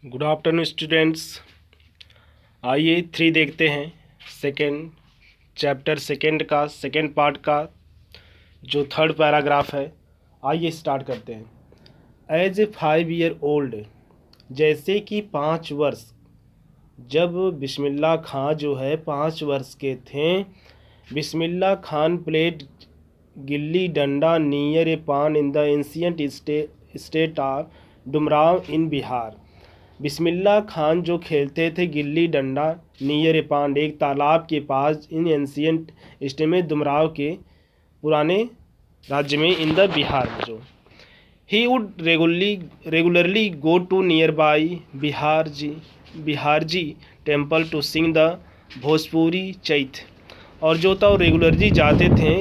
Good afternoon students. आइए 3 देखते हैं। सेकेंड चैप्टर सेकेंड का सेकेंड पार्ट का जो थर्ड पैराग्राफ है। आइए स्टार्ट करते हैं। एज ए 5 ईयर ओल्ड, जैसे कि 5 वर्ष, जब बिस्मिल्लाह खां जो है 5 वर्ष के थे, Bismillah Khan played gilli danda near a पान in the ancient state of Dumraon in Bihar. Bismillah Khan जो खेलते थे गिल्ली डंडा नियर ए पांड, एक तालाब के पास, इन एंशियंट स्टेट में, डुमराव के पुराने राज्य में, इन द बिहार में। जो he would regularly go to nearby Bihariji temple to sing the Bhojpuri chait. और जो था वो रेगुलरली जाते थे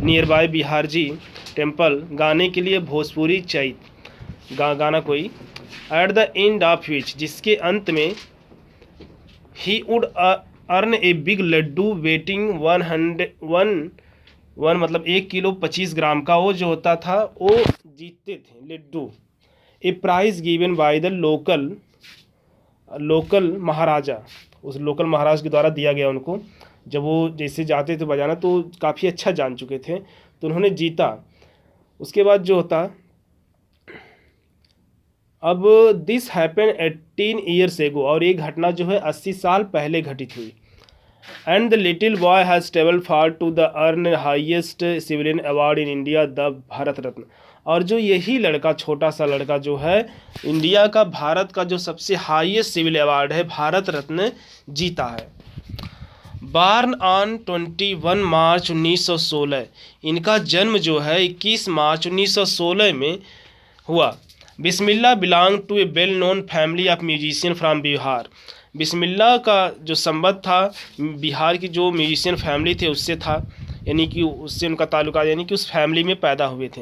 नियर बाई बिहारजी टेम्पल गाने के लिए भोजपुरी चैत गाना कोई। At the end of which, जिसके अंत में, he would earn a big laddoo waiting 1 मतलब 1 किलो 25 ग्राम का वो जो होता था वो जीतते थे लड्डू। A prize given by the local Maharaja, उस लोकल महाराज के द्वारा दिया गया उनको। जब वो जैसे जाते थे बजाना तो काफ़ी अच्छा जान चुके थे तो उन्होंने जीता। उसके बाद जो होता, अब दिस हैपन 18 ईयर्स एगो, और ये घटना जो है 80 साल पहले घटित हुई। And the little boy has travel far to the earn highest civilian award in India, the Bharat Ratna. और जो यही लड़का, छोटा सा लड़का जो है, इंडिया का, भारत का जो सबसे हाईएस्ट सिविल अवार्ड है भारत रत्न जीता है। बार्न ऑन 21 मार्च 1916, इनका जन्म जो है 21 मार्च 1916 में हुआ। Bismillah belong to a well known family of musician from Bihar. Bismillah का जो संबंध था बिहार की जो म्यूजिशियन फैमिली थे उससे था, यानी कि उससे उनका ताल्लुका, यानी कि उस फैमिली में पैदा हुए थे।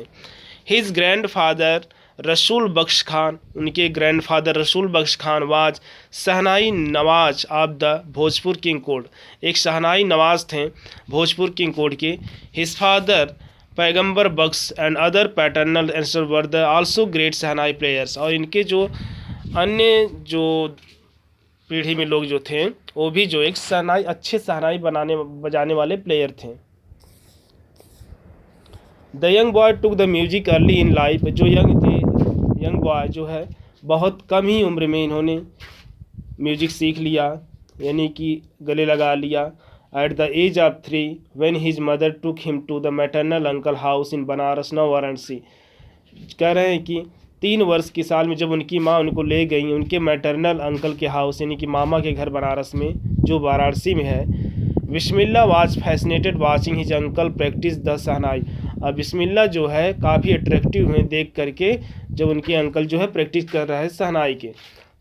हिज ग्रैंडफादर रसूल बख्श खान, उनके grandfather Rasool Bakhsh Khan was shehnai nawaz of the Bhojpur king court, एक शहनाई नवाज थे भोजपुर किंग कोड के। His father Paigambar Bakhsh and other paternal ancestor were the also great shehnai players. और इनके जो अन्य जो पीढ़ी में लोग जो थे वो भी जो एक शहनाई, अच्छे शहनाई बजाने वाले प्लेयर थे। The young boy took the music early in life, जो यंग बॉय जो है बहुत कम ही उम्र में इन्होंने म्यूजिक सीख लिया, यानी कि गले लगा लिया। At the age of 3 when his mother took him to the maternal uncle house in Banaras now Varanasi. कह रहे हैं कि 3 वर्ष की साल में जब उनकी माँ उनको ले गई उनके मैटरनल अंकल के हाउस, यानी कि मामा के घर बनारस में, जो वाराणसी में है। Bismillah was fascinated watching his uncle practice the shehnai. अब बिस्मिल्लाह जो है काफ़ी अट्रैक्टिव हुए देख करके जब उनके अंकल जो है प्रैक्टिस कर रहे हैं शहनाई के।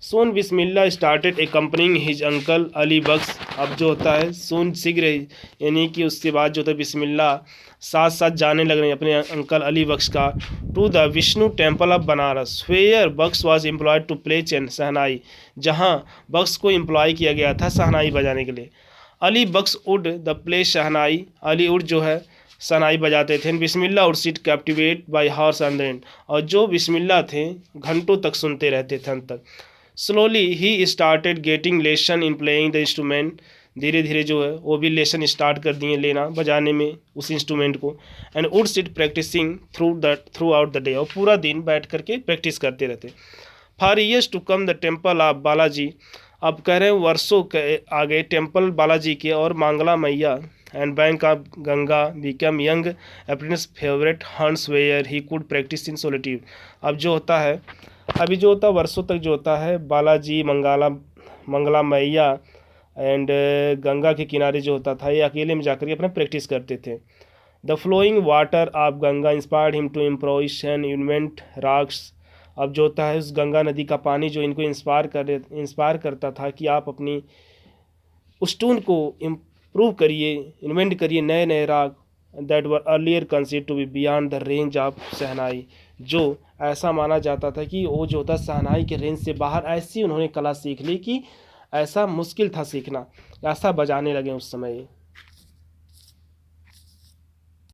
सोन बिस्मिल्लाह started accompanying his uncle Ali बख्श। अब जो होता है सोन शीघ्र, यानी कि उसके बाद जो होता है बिस्मिल्लाह साथ साथ जाने लग रहे हैं अपने अंकल अली बख्श का, to the Vishnu temple of Banaras where Bakhsh was employed to play चैन शहनाई, जहां बख्श को एम्प्लॉय किया गया था शहनाई बजाने के लिए। अली बख्श उड द प्ले शहनाई, अली उड जो है शहनाई बजाते थे। Bismillah would sit captivate by horse and rent, और जो बिस्मिल्लाह थे घंटों तक सुनते रहते थे अंत तक। Slowly he started getting lesson in playing the instrument, धीरे धीरे जो है वो भी लेसन स्टार्ट कर दिए लेना बजाने में उस इंस्ट्रूमेंट को। And would sit practising throughout the day, और पूरा दिन बैठ करके प्रैक्टिस करते रहते। For years to come the temple of Balaji, अब कह रहे हैं वर्षों के आगे टेम्पल बालाजी के और Mangala Maiya and bank of Ganga become young apprentice favourite haunts where he could practice in solitude. अब जो होता है, अभी जो होता है वर्षों तक जो होता है बालाजी, मंगला मैया एंड गंगा के किनारे जो होता था, ये अकेले में जाकर के अपना प्रैक्टिस करते थे। The flowing water of Ganga inspired him to improvise and invent ragas. अब जो होता है उस गंगा नदी का पानी जो इनको इंस्पायर करता था कि आप अपनी उस टून को इम्प्रूव करिए, इन्वेंट करिए नए नए राग, that were earlier considered to be beyond the range of shehnai, जो ऐसा माना जाता था कि वो जो होता शहनाई के रेंज से बाहर, ऐसी उन्होंने कला सीख ली कि ऐसा मुश्किल था सीखना, ऐसा बजाने लगे उस समय।